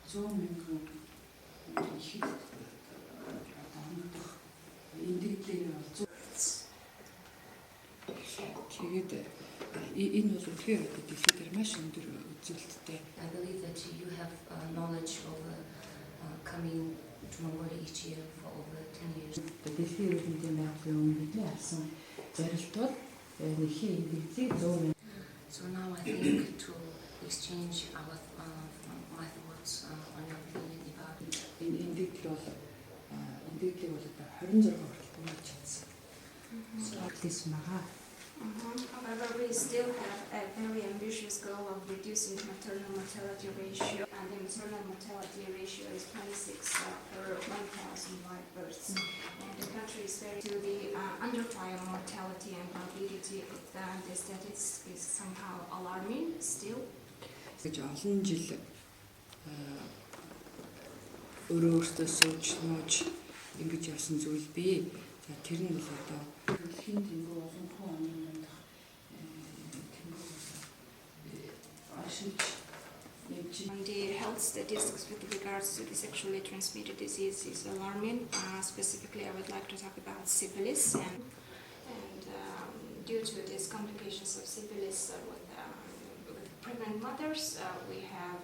100,000 их одоо оногдох индикатор бол 100. Тэгээд энэ бол үнэхээр одоо дэлхийд дээр маш өндөр үзүүлэлттэй. I believe that you have knowledge of coming to Mongolia each year for over 10 years. Дэлхийн эрдэмтдийн байгууллагын өмнөдний алсан зорилт бол нэхийн индексийг 100,000. So now I think to exchange my thoughts on your opinion about Энэ индикатор бол индикаторыг бол одоо 26 хүртэл хувааж чадсан. So at least мага. However, we still have a very ambitious goal of reducing the maternal mortality ratio, and the maternal mortality ratio is 26 per 1,000 live births. And the country is very to the under-trial mortality and morbidity. The statistics is somehow alarming still. Гэж олон жил өөрөөсөө сууж ингэж явсан зүйл бий. За тэр нь бол одоо дэлхийн тэнгэр олон хүн амын The health statistics with regards to the sexually transmitted disease is alarming. Specifically, I would like to talk about syphilis, and due to these complications of syphilis with pregnant mothers, we have